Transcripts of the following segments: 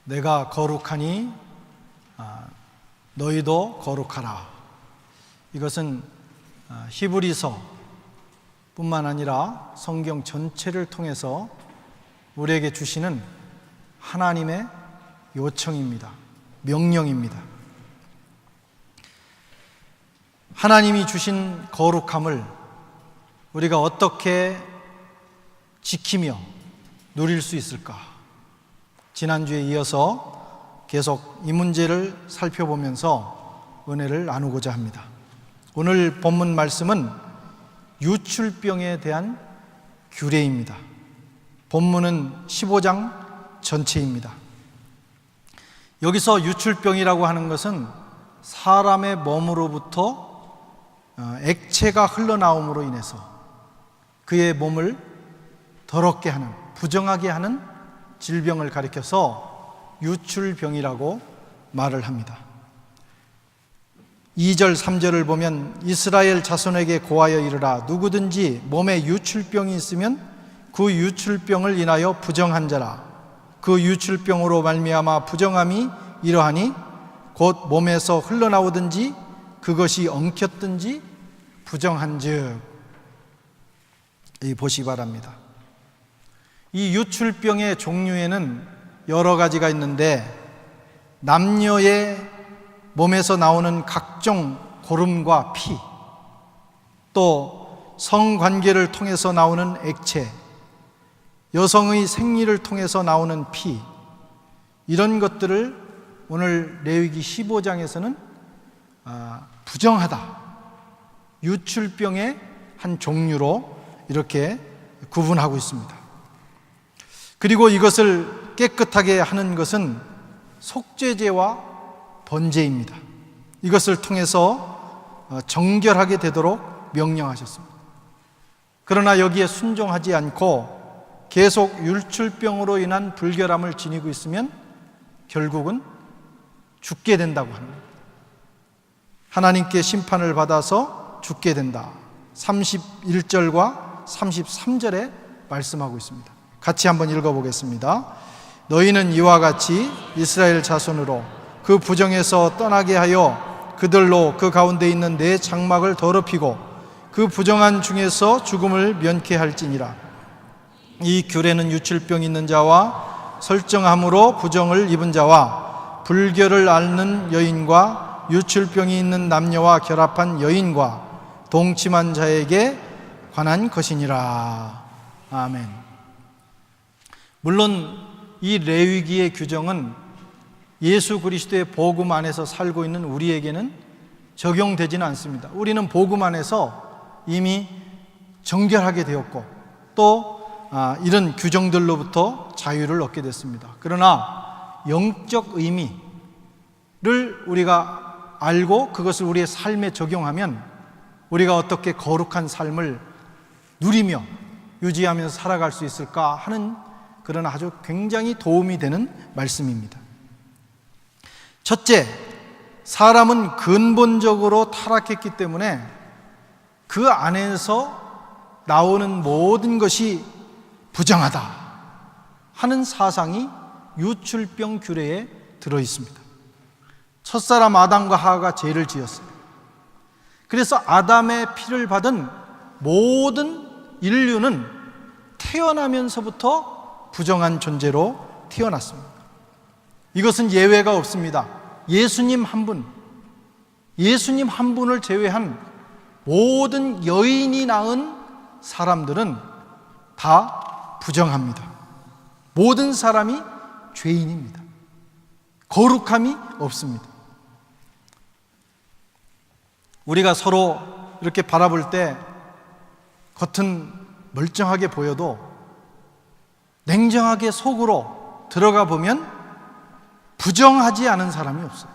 내가 거룩하니 너희도 거룩하라. 이것은 히브리서 뿐만 아니라 성경 전체를 통해서 우리에게 주시는 하나님의 요청입니다. 명령입니다. 하나님이 주신 거룩함을 우리가 어떻게 지키며 누릴 수 있을까? 지난주에 이어서 계속 이 문제를 살펴보면서 은혜를 나누고자 합니다. 오늘 본문 말씀은 유출병에 대한 규례입니다. 본문은 15장 전체입니다. 여기서 유출병이라고 하는 것은 사람의 몸으로부터 액체가 흘러나옴으로 인해서 그의 몸을 더럽게 하는, 부정하게 하는 질병을 가리켜서 유출병이라고 말을 합니다. 2절 3절을 보면 이스라엘 자손에게 고하여 이르라. 누구든지 몸에 유출병이 있으면 그 유출병을 인하여 부정한 자라. 그 유출병으로 말미암아 부정함이 이러하니 곧 몸에서 흘러나오든지 그것이 엉켰든지 부정한즉. 보시기 바랍니다. 이 유출병의 종류에는 여러 가지가 있는데 남녀의 몸에서 나오는 각종 고름과 피, 또 성관계를 통해서 나오는 액체, 여성의 생리를 통해서 나오는 피, 이런 것들을 오늘 레위기 15장에서는 부정하다, 유출병의 한 종류로 이렇게 구분하고 있습니다. 그리고 이것을 깨끗하게 하는 것은 속죄제와 번제입니다. 이것을 통해서 정결하게 되도록 명령하셨습니다. 그러나 여기에 순종하지 않고 계속 유출병으로 인한 불결함을 지니고 있으면 결국은 죽게 된다고 합니다. 하나님께 심판을 받아서 죽게 된다. 31절과 33절에 말씀하고 있습니다. 같이 한번 읽어보겠습니다. 너희는 이와 같이 이스라엘 자손으로 그 부정에서 떠나게 하여 그들로 그 가운데 있는 내 장막을 더럽히고 그 부정한 중에서 죽음을 면케 할지니라. 이 규례는 유출병 있는 자와 설정함으로 부정을 입은 자와 불결을 앓는 여인과 유출병이 있는 남녀와 결합한 여인과 동침한 자에게 관한 것이니라. 아멘. 물론 이 레위기의 규정은 예수 그리스도의 복음 안에서 살고 있는 우리에게는 적용되지는 않습니다. 우리는 복음 안에서 이미 정결하게 되었고 또 이런 규정들로부터 자유를 얻게 됐습니다. 그러나 영적 의미를 우리가 알고 그것을 우리의 삶에 적용하면 우리가 어떻게 거룩한 삶을 누리며 유지하면서 살아갈 수 있을까 하는 그런 아주 굉장히 도움이 되는 말씀입니다. 첫째, 사람은 근본적으로 타락했기 때문에 그 안에서 나오는 모든 것이 부정하다 하는 사상이 유출병 규례에 들어 있습니다. 첫사람 아담과 하와가 죄를 지었어요. 그래서 아담의 피를 받은 모든 인류는 태어나면서부터 부정한 존재로 태어났습니다. 이것은 예외가 없습니다. 예수님 한 분을 제외한 모든 여인이 낳은 사람들은 다 부정합니다. 모든 사람이 죄인입니다. 거룩함이 없습니다. 우리가 서로 이렇게 바라볼 때 겉은 멀쩡하게 보여도 냉정하게 속으로 들어가 보면 부정하지 않은 사람이 없어요.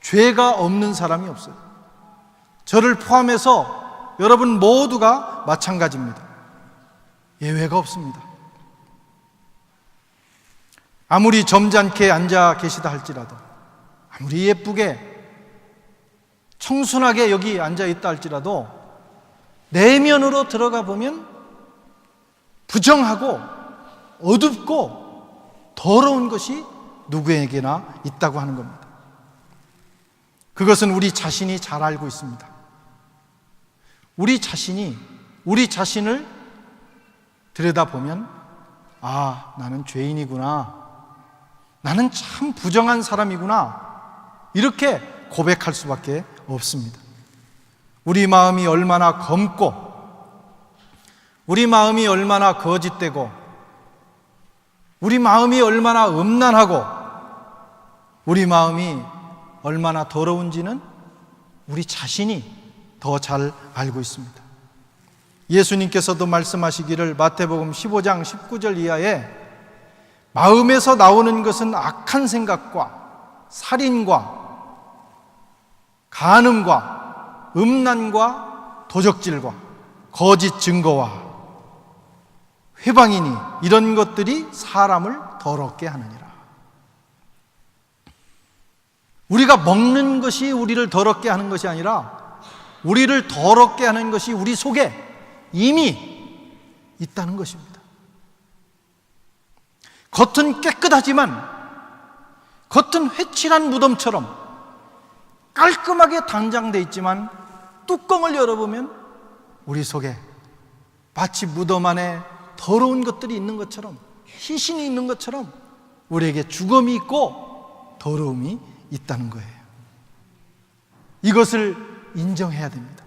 죄가 없는 사람이 없어요. 저를 포함해서 여러분 모두가 마찬가지입니다. 예외가 없습니다. 아무리 점잖게 앉아 계시다 할지라도, 아무리 예쁘게 청순하게 여기 앉아 있다 할지라도 내면으로 들어가 보면 부정하고 어둡고 더러운 것이 누구에게나 있다고 하는 겁니다. 그것은 우리 자신이 잘 알고 있습니다. 우리 자신이 우리 자신을 들여다보면, 아, 나는 죄인이구나, 나는 참 부정한 사람이구나, 이렇게 고백할 수밖에 없습니다. 우리 마음이 얼마나 검고, 우리 마음이 얼마나 거짓되고, 우리 마음이 얼마나 음란하고, 우리 마음이 얼마나 더러운지는 우리 자신이 더 잘 알고 있습니다. 예수님께서도 말씀하시기를 마태복음 15장 19절 이하에 마음에서 나오는 것은 악한 생각과 살인과 간음과 음란과 도적질과 거짓 증거와 회방이니 이런 것들이 사람을 더럽게 하느니라. 우리가 먹는 것이 우리를 더럽게 하는 것이 아니라 우리를 더럽게 하는 것이 우리 속에 이미 있다는 것입니다. 겉은 깨끗하지만, 겉은 회칠한 무덤처럼 깔끔하게 단장되어 있지만 뚜껑을 열어보면 우리 속에 마치 무덤 안에 더러운 것들이 있는 것처럼, 시신이 있는 것처럼 우리에게 죽음이 있고 더러움이 있다는 거예요. 이것을 인정해야 됩니다.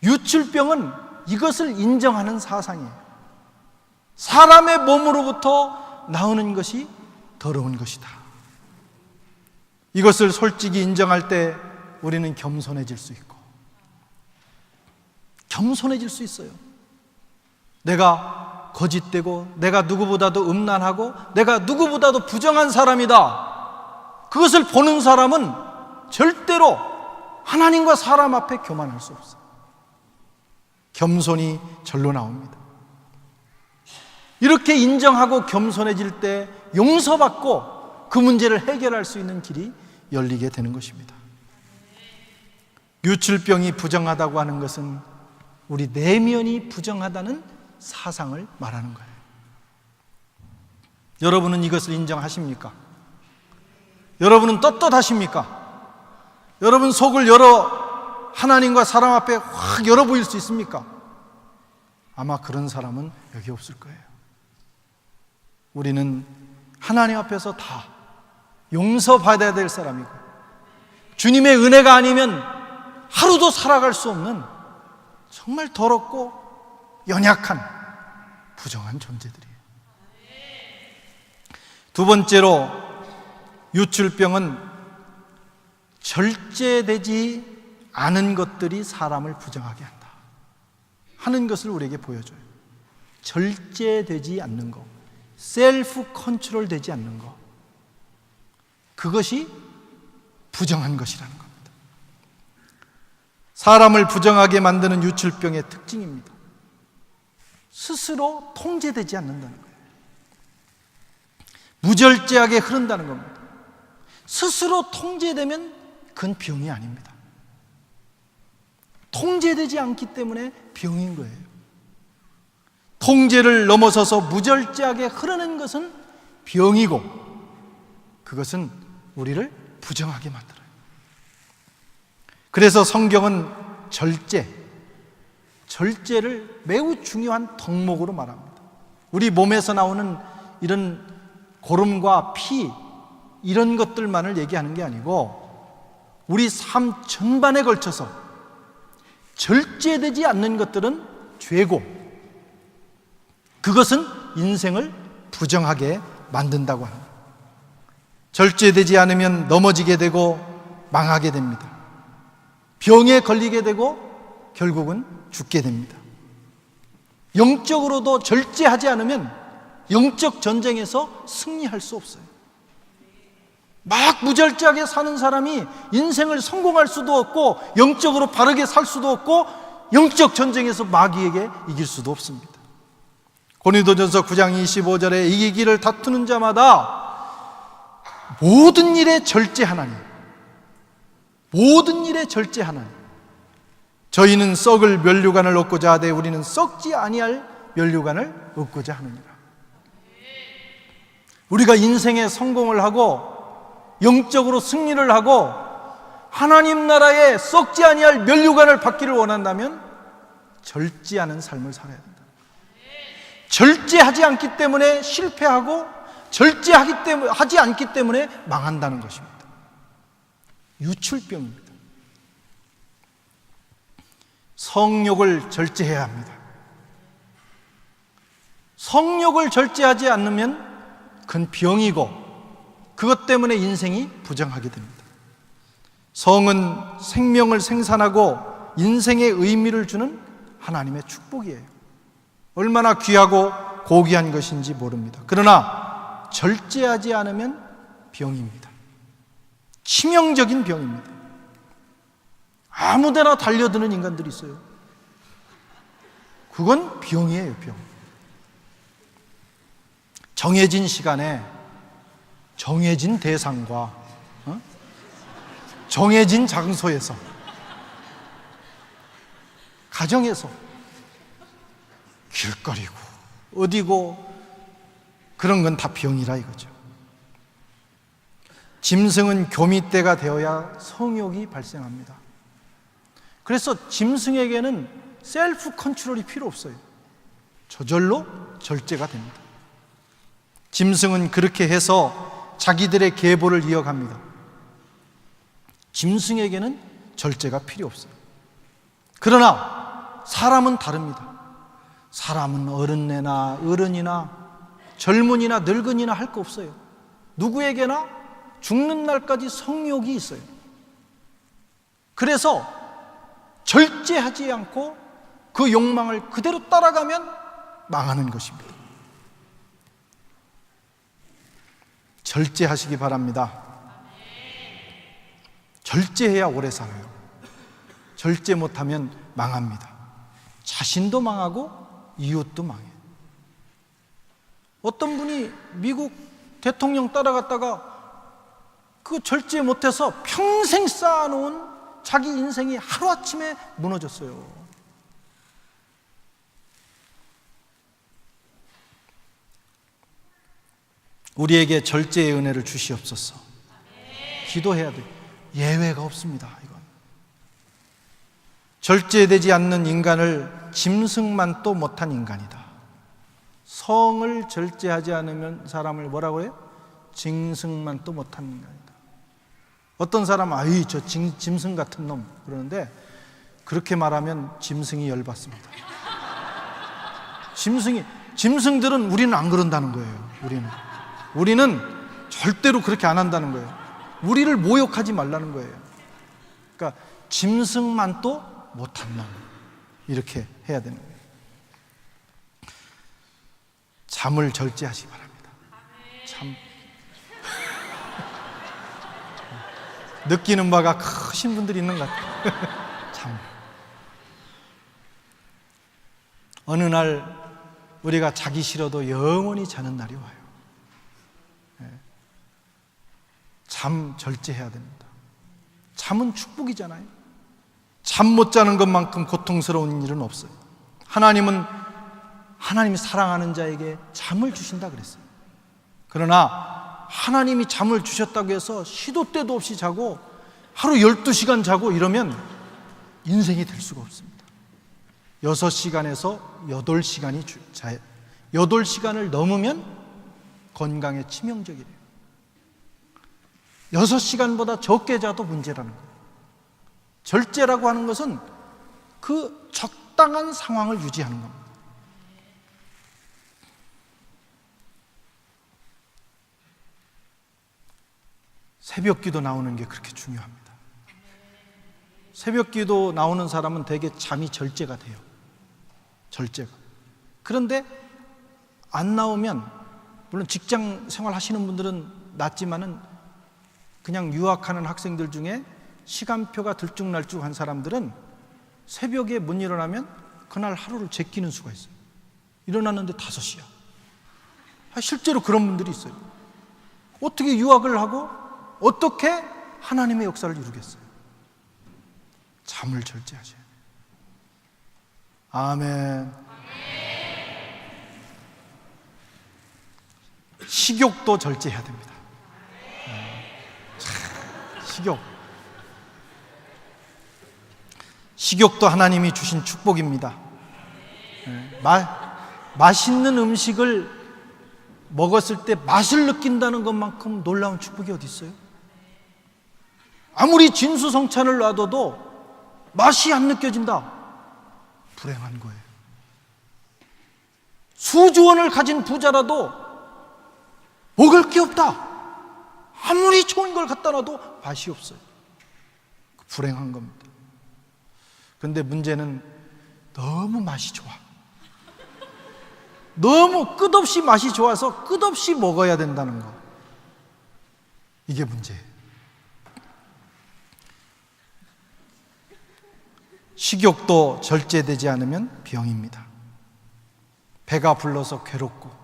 유출병은 이것을 인정하는 사상이에요. 사람의 몸으로부터 나오는 것이 더러운 것이다. 이것을 솔직히 인정할 때 우리는 겸손해질 수 있고, 겸손해질 수 있어요. 내가 거짓되고, 내가 누구보다도 음란하고, 내가 누구보다도 부정한 사람이다. 그것을 보는 사람은 절대로 하나님과 사람 앞에 교만할 수 없어요. 겸손이 절로 나옵니다. 이렇게 인정하고 겸손해질 때 용서받고 그 문제를 해결할 수 있는 길이 열리게 되는 것입니다. 유출병이 부정하다고 하는 것은 우리 내면이 부정하다는 사상을 말하는 거예요. 여러분은 이것을 인정하십니까? 여러분은 떳떳하십니까? 여러분 속을 열어 하나님과 사람 앞에 확 열어 보일 수 있습니까? 아마 그런 사람은 여기 없을 거예요. 우리는 하나님 앞에서 다 용서받아야 될 사람이고, 주님의 은혜가 아니면 하루도 살아갈 수 없는 정말 더럽고 연약한 부정한 존재들이에요. 두 번째로, 유출병은 절제되지 않은 것들이 사람을 부정하게 한다 하는 것을 우리에게 보여줘요. 절제되지 않는 것, 셀프 컨트롤 되지 않는 것, 그것이 부정한 것이라는 겁니다. 사람을 부정하게 만드는 유출병의 특징입니다. 스스로 통제되지 않는다는 거예요. 무절제하게 흐른다는 겁니다. 스스로 통제되면 그건 병이 아닙니다. 통제되지 않기 때문에 병인 거예요. 통제를 넘어서서 무절제하게 흐르는 것은 병이고, 그것은 우리를 부정하게 만들어요. 그래서 성경은 절제를 매우 중요한 덕목으로 말합니다. 우리 몸에서 나오는 이런 고름과 피, 이런 것들만을 얘기하는 게 아니고 우리 삶 전반에 걸쳐서 절제되지 않는 것들은 죄고, 그것은 인생을 부정하게 만든다고 합니다. 절제되지 않으면 넘어지게 되고 망하게 됩니다. 병에 걸리게 되고 결국은 죽게 됩니다. 영적으로도 절제하지 않으면 영적 전쟁에서 승리할 수 없어요. 막 무절제하게 사는 사람이 인생을 성공할 수도 없고, 영적으로 바르게 살 수도 없고, 영적 전쟁에서 마귀에게 이길 수도 없습니다. 고린도전서 9장 25절에 이기기를 다투는 자마다 모든 일에 절제하나니, 모든 일에 절제하나니, 저희는 썩을 면류관을 얻고자 하되 우리는 썩지 아니할 면류관을 얻고자 하느니라. 우리가 인생에 성공을 하고 영적으로 승리를 하고 하나님 나라에 썩지 아니할 면류관을 받기를 원한다면 절제하는 삶을 살아야 된다. 절제하지 않기 때문에 실패하고 하지 않기 때문에 망한다는 것입니다. 유출병입니다. 성욕을 절제해야 합니다. 성욕을 절제하지 않으면 그건 병이고 그것 때문에 인생이 부정하게 됩니다. 성은 생명을 생산하고 인생의 의미를 주는 하나님의 축복이에요. 얼마나 귀하고 고귀한 것인지 모릅니다. 그러나 절제하지 않으면 병입니다. 치명적인 병입니다. 아무데나 달려드는 인간들이 있어요. 그건 병이에요, 병. 정해진 시간에 정해진 대상과 정해진 장소에서 가정에서 길거리고 어디고 그런 건 다 병이라 이거죠. 짐승은 교미 때가 되어야 성욕이 발생합니다. 그래서 짐승에게는 셀프 컨트롤이 필요 없어요. 저절로 절제가 됩니다. 짐승은 그렇게 해서 자기들의 계보를 이어갑니다. 짐승에게는 절제가 필요 없어요. 그러나 사람은 다릅니다. 사람은 어른애나 어른이나 젊은이나 늙은이나 할 거 없어요. 누구에게나 죽는 날까지 성욕이 있어요. 그래서 절제하지 않고 그 욕망을 그대로 따라가면 망하는 것입니다. 절제하시기 바랍니다. 절제해야 오래 살아요. 절제 못하면 망합니다. 자신도 망하고 이웃도 망해요. 어떤 분이 미국 대통령 따라갔다가 그 절제 못해서 평생 쌓아놓은 자기 인생이 하루아침에 무너졌어요. 우리에게 절제의 은혜를 주시옵소서. 기도해야 돼요. 예외가 없습니다. 이건 절제되지 않는 인간을 짐승만 또 못한 인간이다. 성을 절제하지 않으면 사람을 뭐라고 해요? 짐승만 또 못한 인간이다. 어떤 사람은 아이 저 짐승 같은 놈 그러는데 그렇게 말하면 짐승이 열받습니다. 짐승들은 우리는 안 그런다는 거예요. 우리는 절대로 그렇게 안 한다는 거예요. 우리를 모욕하지 말라는 거예요. 그러니까 짐승만 또 못한 놈 이렇게 해야 되는 거예요. 잠을 절제하시기 바랍니다. 참 느끼는 바가 크신 분들이 있는 것 같아요. 참 어느 날 우리가 자기 싫어도 영원히 자는 날이 와요. 잠 절제해야 됩니다. 잠은 축복이잖아요. 잠 못 자는 것만큼 고통스러운 일은 없어요. 하나님이 사랑하는 자에게 잠을 주신다 그랬어요. 그러나 하나님이 잠을 주셨다고 해서 시도 때도 없이 자고 하루 12시간 자고 이러면 인생이 될 수가 없습니다. 6시간에서 8시간이 자요. 8시간을 넘으면 건강에 치명적이래요. 6시간보다 적게 자도 문제라는 거예요. 절제라고 하는 것은 그 적당한 상황을 유지하는 겁니다. 새벽 기도 나오는 게 그렇게 중요합니다. 새벽 기도 나오는 사람은 대개 잠이 절제가 돼요. 절제가. 그런데 안 나오면 물론 직장 생활 하시는 분들은 낫지만은 그냥 유학하는 학생들 중에 시간표가 들쭉날쭉한 사람들은 새벽에 못 일어나면 그날 하루를 제끼는 수가 있어요. 일어났는데 5시야. 실제로 그런 분들이 있어요. 어떻게 유학을 하고 어떻게 하나님의 역사를 이루겠어요? 잠을 절제하셔야 돼요. 아멘. 식욕도 절제해야 됩니다. 식욕도 하나님이 주신 축복입니다. 맛있는 음식을 먹었을 때 맛을 느낀다는 것만큼 놀라운 축복이 어디 있어요? 아무리 진수성찬을 놔둬도 맛이 안 느껴진다. 불행한 거예요. 수조원을 가진 부자라도 먹을 게 없다. 아무리 좋은 걸 갖다 놔도 맛이 없어요. 불행한 겁니다. 그런데 문제는 너무 맛이 좋아. 너무 끝없이 맛이 좋아서 끝없이 먹어야 된다는 거. 이게 문제예요. 식욕도 절제되지 않으면 병입니다. 배가 불러서 괴롭고,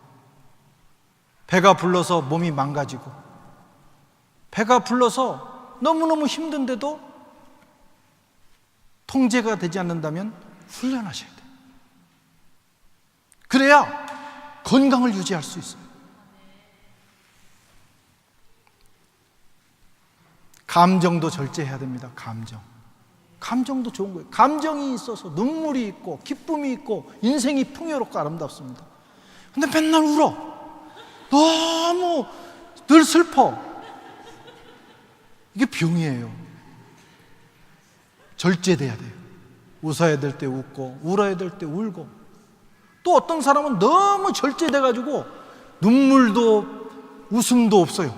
배가 불러서 몸이 망가지고, 배가 불러서 너무너무 힘든데도 통제가 되지 않는다면 훈련하셔야 돼요. 그래야 건강을 유지할 수 있어요. 감정도 절제해야 됩니다. 감정도 좋은 거예요. 감정이 있어서 눈물이 있고 기쁨이 있고 인생이 풍요롭고 아름답습니다. 근데 맨날 울어. 너무 늘 슬퍼. 이게 병이에요. 절제돼야 돼요. 웃어야 될 때 웃고 울어야 될 때 울고. 또 어떤 사람은 너무 절제돼가지고 눈물도 웃음도 없어요.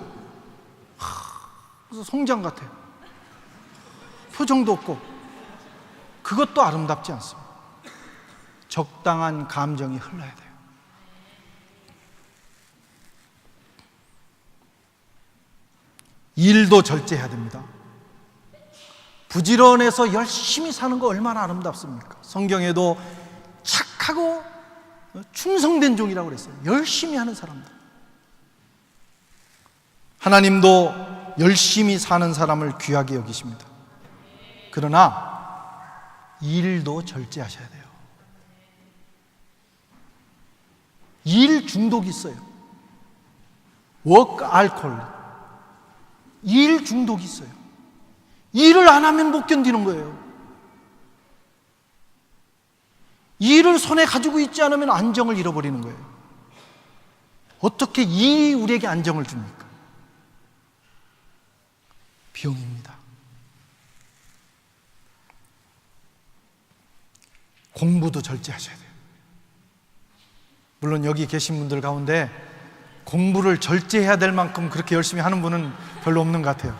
그래서 송장 같아요. 표정도 없고. 그것도 아름답지 않습니다. 적당한 감정이 흘러야 돼요. 일도 절제해야 됩니다. 부지런해서 열심히 사는 거 얼마나 아름답습니까? 성경에도 착하고 충성된 종이라고 그랬어요. 열심히 하는 사람들. 하나님도 열심히 사는 사람을 귀하게 여기십니다. 그러나 일도 절제하셔야 돼요. 일 중독이 있어요. 워크 알코올. 일 중독이 있어요. 일을 안 하면 못 견디는 거예요. 일을 손에 가지고 있지 않으면 안정을 잃어버리는 거예요. 어떻게 일이 우리에게 안정을 줍니까? 병입니다. 공부도 절제하셔야 돼요. 물론 여기 계신 분들 가운데 공부를 절제해야 될 만큼 그렇게 열심히 하는 분은 별로 없는 것 같아요.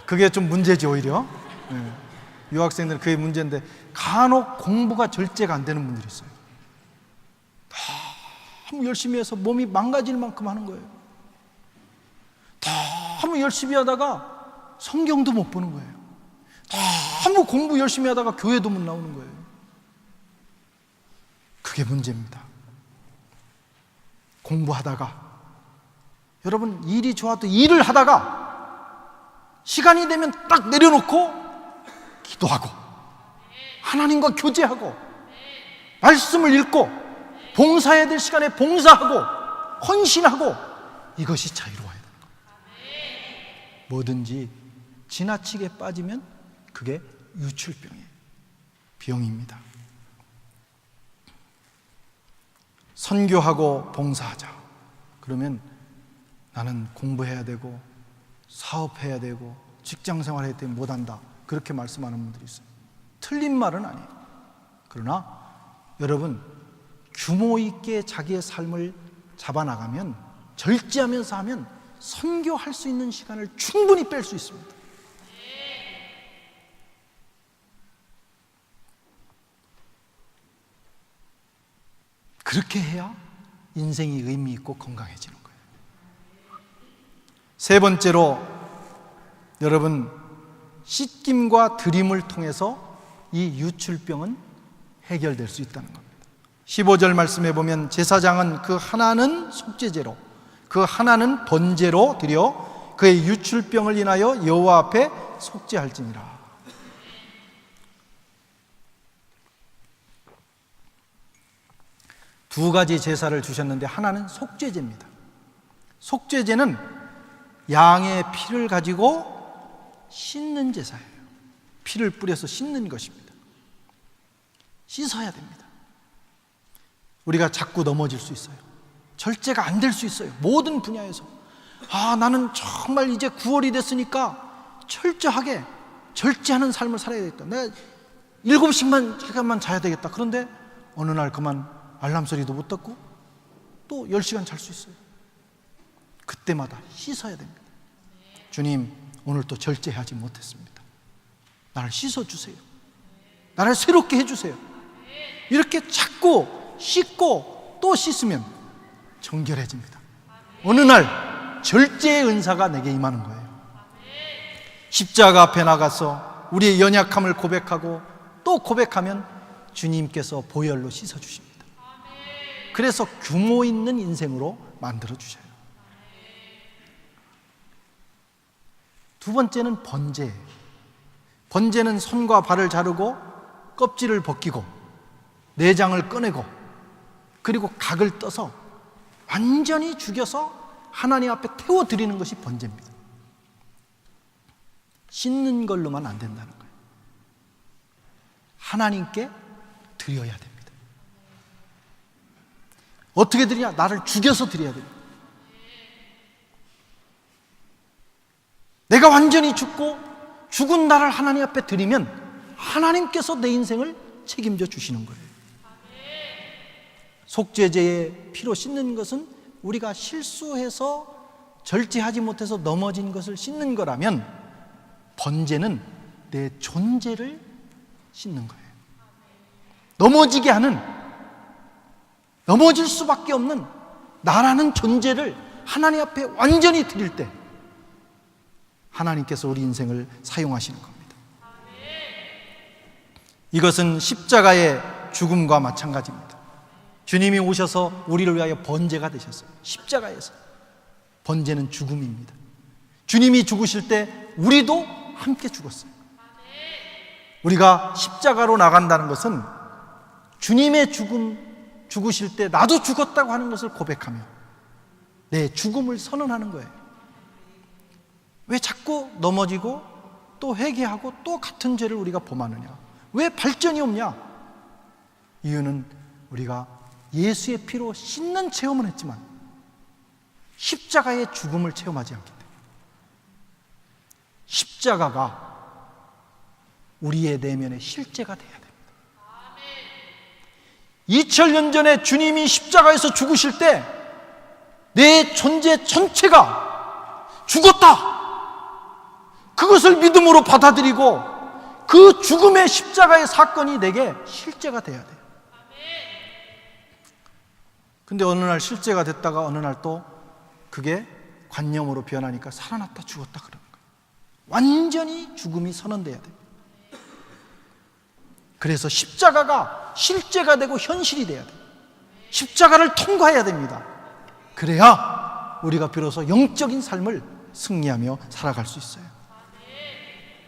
그게 좀 문제지 오히려. 유학생들은 그게 문제인데 간혹 공부가 절제가 안 되는 분들이 있어요. 너무 열심히 해서 몸이 망가질 만큼 하는 거예요. 너무 열심히 하다가 성경도 못 보는 거예요. 너무 공부 열심히 하다가 교회도 못 나오는 거예요. 그게 문제입니다. 공부하다가, 여러분 일이 좋아도 일을 하다가 시간이 되면 딱 내려놓고 기도하고 하나님과 교제하고 말씀을 읽고 봉사해야 될 시간에 봉사하고 헌신하고, 이것이 자유로워야 됩니다. 뭐든지 지나치게 빠지면 그게 유출병이에요. 병입니다. 선교하고 봉사하자. 그러면 나는 공부해야 되고 사업해야 되고 직장생활 해야 되면 못한다. 그렇게 말씀하는 분들이 있어요. 틀린 말은 아니에요. 그러나 여러분, 규모 있게 자기의 삶을 잡아나가면, 절제하면서 하면 선교할 수 있는 시간을 충분히 뺄 수 있습니다. 그렇게 해야 인생이 의미 있고 건강해지는 거예요. 세 번째로, 여러분, 씻김과 드림을 통해서 이 유출병은 해결될 수 있다는 겁니다. 15절 말씀에 보면 제사장은 그 하나는 속죄제로, 그 하나는 번제로 드려 그의 유출병을 인하여 여호와 앞에 속죄할지니라. 두 가지 제사를 주셨는데 하나는 속죄제입니다. 속죄제는 양의 피를 가지고 씻는 제사예요. 피를 뿌려서 씻는 것입니다. 씻어야 됩니다. 우리가 자꾸 넘어질 수 있어요. 절제가 안 될 수 있어요. 모든 분야에서. 나는 정말 이제 9월이 됐으니까 철저하게 절제하는 삶을 살아야 되겠다. 내가 7시간만 자야 되겠다. 그런데 어느 날 그만 알람 소리도 못 듣고 또 10시간 잘 수 있어요. 그때마다 씻어야 됩니다. 주님, 오늘 또 절제하지 못했습니다. 나를 씻어주세요. 나를 새롭게 해주세요. 이렇게 자꾸 씻고 또 씻으면 정결해집니다. 어느 날 절제의 은사가 내게 임하는 거예요. 십자가 앞에 나가서 우리의 연약함을 고백하고 또 고백하면 주님께서 보혈로 씻어주십니다. 그래서 규모 있는 인생으로 만들어주셔요. 두 번째는 번제예요. 번제는 손과 발을 자르고 껍질을 벗기고 내장을 꺼내고 그리고 각을 떠서 완전히 죽여서 하나님 앞에 태워드리는 것이 번제입니다. 씻는 걸로만 안 된다는 거예요. 하나님께 드려야 됩니다. 어떻게 드리냐? 나를 죽여서 드려야 됩니다. 내가 완전히 죽고 죽은 나를 하나님 앞에 드리면 하나님께서 내 인생을 책임져 주시는 거예요. 속죄제의 피로 씻는 것은 우리가 실수해서 절제하지 못해서 넘어진 것을 씻는 거라면 번제는 내 존재를 씻는 거예요. 넘어지게 하는, 넘어질 수밖에 없는 나라는 존재를 하나님 앞에 완전히 드릴 때 하나님께서 우리 인생을 사용하시는 겁니다. 이것은 십자가의 죽음과 마찬가지입니다. 주님이 오셔서 우리를 위하여 번제가 되셨어요. 십자가에서. 번제는 죽음입니다. 주님이 죽으실 때 우리도 함께 죽었어요. 우리가 십자가로 나간다는 것은 주님의 죽으실 때 나도 죽었다고 하는 것을 고백하며 내 죽음을 선언하는 거예요. 왜 자꾸 넘어지고 또 회개하고 또 같은 죄를 우리가 범하느냐? 왜 발전이 없냐? 이유는 우리가 예수의 피로 씻는 체험을 했지만 십자가의 죽음을 체험하지 않기 때문에. 십자가가 우리의 내면의 실제가 돼야 됩니다. 2000년 전에 주님이 십자가에서 죽으실 때 내 존재 전체가 죽었다! 그것을 믿음으로 받아들이고 그 죽음의 십자가의 사건이 내게 실제가 돼야 돼요. 근데 어느 날 실제가 됐다가 어느 날 또 그게 관념으로 변하니까 살아났다 죽었다 그러는 거예요. 완전히 죽음이 선언돼야 됩니다. 그래서 십자가가 실제가 되고 현실이 돼야 돼요. 십자가를 통과해야 됩니다. 그래야 우리가 비로소 영적인 삶을 승리하며 살아갈 수 있어요.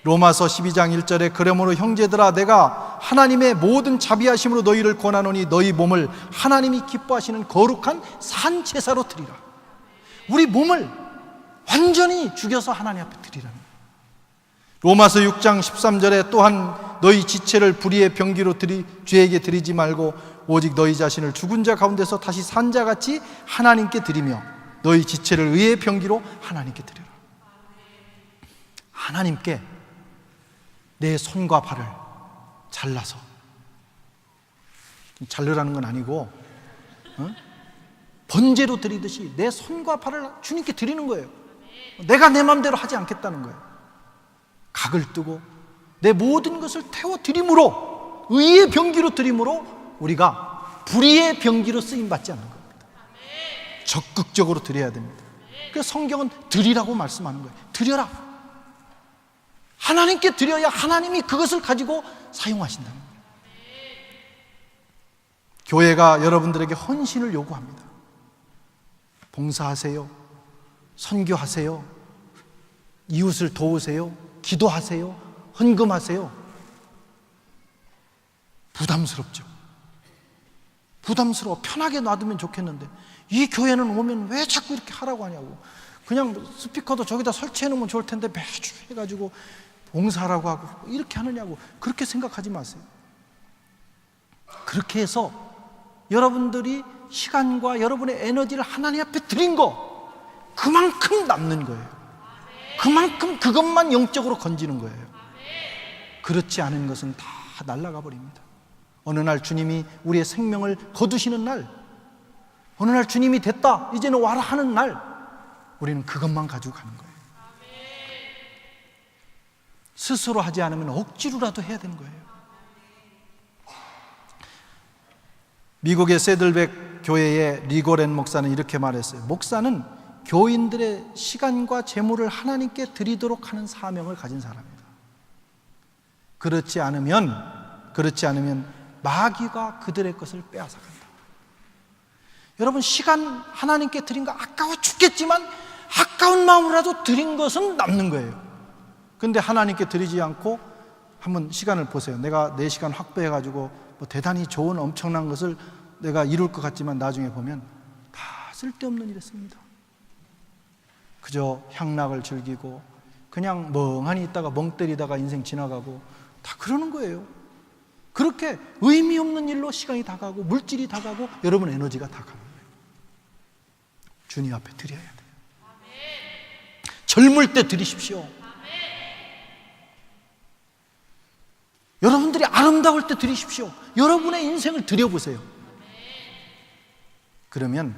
로마서 12장 1절에 그러므로 형제들아 내가 하나님의 모든 자비하심으로 너희를 권하노니 너희 몸을 하나님이 기뻐하시는 거룩한 산 제사로 드리라. 우리 몸을 완전히 죽여서 하나님 앞에 드리라는 거예요. 로마서 6장 13절에 또한 너희 지체를 불의의 병기로 죄에게 드리지 말고 오직 너희 자신을 죽은 자 가운데서 다시 산 자같이 하나님께 드리며 너희 지체를 의의 병기로 하나님께 드리라. 하나님께 내 손과 발을 잘라서, 자르라는 건 아니고 번제로 드리듯이 내 손과 발을 주님께 드리는 거예요. 내가 내 마음대로 하지 않겠다는 거예요. 각을 뜨고 내 모든 것을 태워드림으로, 의의 병기로 드림으로 우리가 불의의 병기로 쓰임받지 않는 겁니다. 적극적으로 드려야 됩니다. 그래서 성경은 드리라고 말씀하는 거예요. 드려라. 하나님께 드려야 하나님이 그것을 가지고 사용하신다는 거예요. 교회가 여러분들에게 헌신을 요구합니다. 봉사하세요. 선교하세요. 이웃을 도우세요. 기도하세요. 헌금하세요. 부담스럽죠. 부담스러워. 편하게 놔두면 좋겠는데 이 교회는 오면 왜 자꾸 이렇게 하라고 하냐고. 그냥 스피커도 저기다 설치해 놓으면 좋을 텐데 매주 해가지고 봉사하라고 하고 이렇게 하느냐고. 그렇게 생각하지 마세요. 그렇게 해서 여러분들이 시간과 여러분의 에너지를 하나님 앞에 드린 거 그만큼 남는 거예요. 그만큼 그것만 영적으로 건지는 거예요. 그렇지 않은 것은 다 날아가 버립니다. 어느 날 주님이 우리의 생명을 거두시는 날, 어느 날 주님이 됐다 이제는 와라 하는 날, 우리는 그것만 가지고 가는 거예요. 스스로 하지 않으면 억지로라도 해야 되는 거예요. 미국의 세들백 교회의 리고렌 목사는 이렇게 말했어요. 목사는 교인들의 시간과 재물을 하나님께 드리도록 하는 사명을 가진 사람입니다. 그렇지 않으면 마귀가 그들의 것을 빼앗아 간다. 여러분, 시간 하나님께 드린 거 아까워 죽겠지만 아까운 마음으로라도 드린 것은 남는 거예요. 근데 하나님께 드리지 않고 한번 시간을 보세요. 내가 내 시간 확보해가지고 뭐 대단히 좋은 엄청난 것을 내가 이룰 것 같지만 나중에 보면 다 쓸데없는 일에 씁니다. 그저 향락을 즐기고 그냥 멍하니 있다가 멍 때리다가 인생 지나가고 다 그러는 거예요. 그렇게 의미 없는 일로 시간이 다 가고 물질이 다 가고 여러분 에너지가 다 가는 거예요. 주님 앞에 드려야 돼요. 젊을 때 드리십시오. 여러분들이 아름다울 때 드리십시오. 여러분의 인생을 드려보세요. 그러면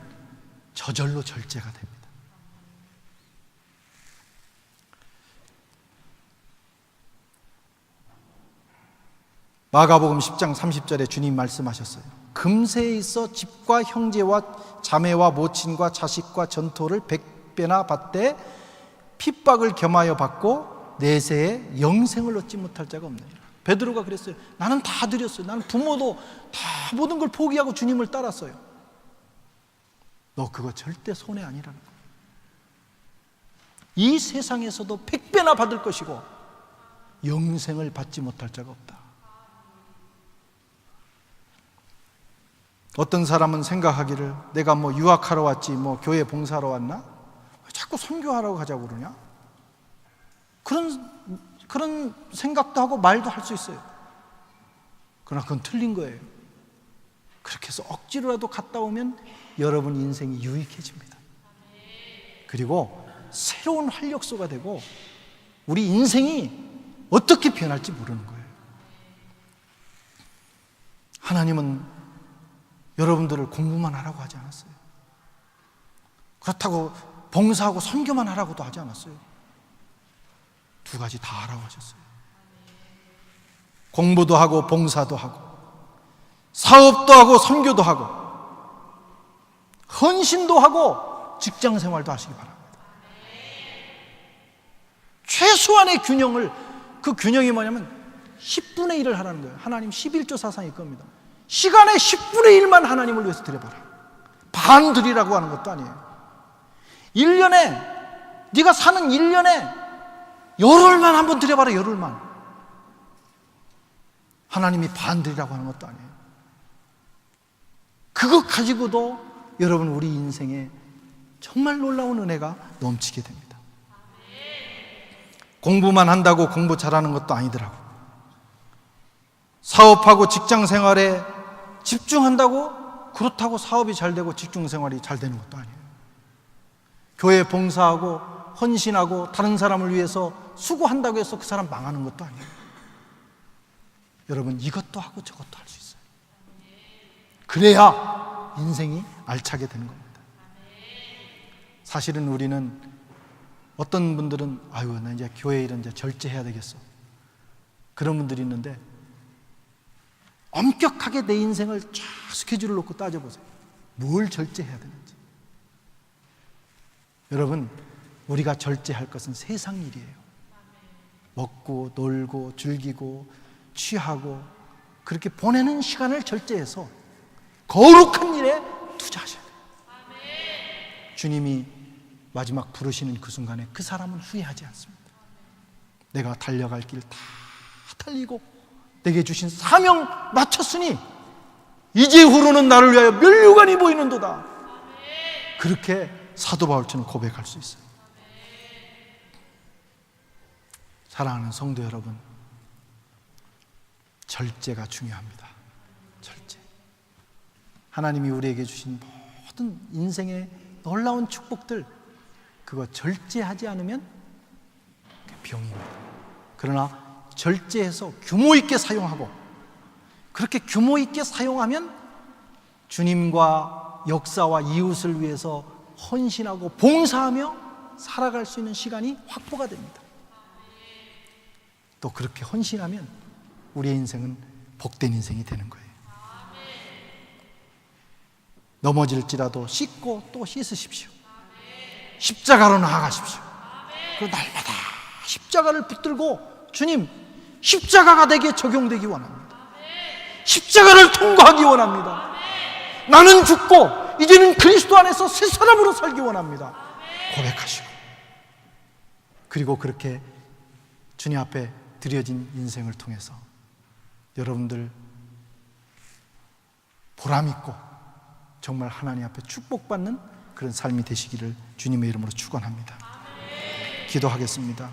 저절로 절제가 됩니다. 마가복음 10장 30절에 주님 말씀하셨어요. 금세에 있어 집과 형제와 자매와 모친과 자식과 전토를 100배나 받되 핍박을 겸하여 받고 내세에 영생을 얻지 못할 자가 없느니라. 베드로가 그랬어요. 나는 다 드렸어요. 나는 부모도 다 모든 걸 포기하고 주님을 따랐어요. 너 그거 절대 손해 아니라는 거예요. 이 세상에서도 100배나 받을 것이고 영생을 받지 못할 자가 없다. 어떤 사람은 생각하기를 내가 뭐 유학하러 왔지 뭐 교회 봉사하러 왔나? 왜 자꾸 선교하라고 하자고 그러냐? 그런 생각도 하고 말도 할 수 있어요. 그러나 그건 틀린 거예요. 그렇게 해서 억지로라도 갔다 오면 여러분 인생이 유익해집니다. 그리고 새로운 활력소가 되고 우리 인생이 어떻게 변할지 모르는 거예요. 하나님은 여러분들을 공부만 하라고 하지 않았어요. 그렇다고 봉사하고 선교만 하라고도 하지 않았어요. 두 가지 다 하라고 하셨어요. 공부도 하고 봉사도 하고 사업도 하고 선교도 하고 헌신도 하고 직장 생활도 하시기 바랍니다. 최소한의 균형을, 그 균형이 뭐냐면 10분의 1을 하라는 거예요. 하나님 11조 사상일 겁니다. 시간의 10분의 1만 하나님을 위해서 드려봐라. 반 드리라고 하는 것도 아니에요. 1년에 네가 사는 1년에 열흘만 한번 드려봐라. 열흘만. 하나님이 반 드리라고 하는 것도 아니에요. 그것 가지고도 여러분 우리 인생에 정말 놀라운 은혜가 넘치게 됩니다. 공부만 한다고 공부 잘하는 것도 아니더라고. 사업하고 직장 생활에 집중한다고 그렇다고 사업이 잘 되고 직장 생활이 잘 되는 것도 아니에요. 교회 봉사하고 헌신하고 다른 사람을 위해서 수고한다고 해서 그 사람 망하는 것도 아니에요. 여러분 이것도 하고 저것도 할 수 있어요. 그래야 인생이 알차게 되는 겁니다. 사실은 우리는 어떤 분들은 아유 나 이제 교회 일은 이제 절제해야 되겠어. 그런 분들이 있는데 엄격하게 내 인생을 쫙 스케줄을 놓고 따져보세요. 뭘 절제해야 되는지. 여러분 우리가 절제할 것은 세상 일이에요. 먹고 놀고 즐기고 취하고 그렇게 보내는 시간을 절제해서 거룩한 일에 투자하셔야 돼요. 주님이 마지막 부르시는 그 순간에 그 사람은 후회하지 않습니다. 내가 달려갈 길 다 달리고 내게 주신 사명 마쳤으니 이제후로는 나를 위하여 면류관이 보이는도다. 그렇게 사도 바울처럼 고백할 수 있어요. 사랑하는 성도 여러분, 절제가 중요합니다. 절제. 하나님이 우리에게 주신 모든 인생의 놀라운 축복들, 그거 절제하지 않으면 병입니다. 그러나 절제해서 규모 있게 사용하고, 그렇게 규모 있게 사용하면 주님과 역사와 이웃을 위해서 헌신하고 봉사하며 살아갈 수 있는 시간이 확보가 됩니다. 또 그렇게 헌신하면 우리의 인생은 복된 인생이 되는 거예요. 넘어질지라도 씻고 또 씻으십시오. 십자가로 나아가십시오. 그리고 날마다 십자가를 붙들고 주님, 십자가가 내게 적용되기 원합니다. 십자가를 통과하기 원합니다. 나는 죽고 이제는 그리스도 안에서 새 사람으로 살기 원합니다. 고백하시고, 그리고 그렇게 주님 앞에 드려진 인생을 통해서 여러분들 보람있고 정말 하나님 앞에 축복받는 그런 삶이 되시기를 주님의 이름으로 축원합니다. 기도하겠습니다.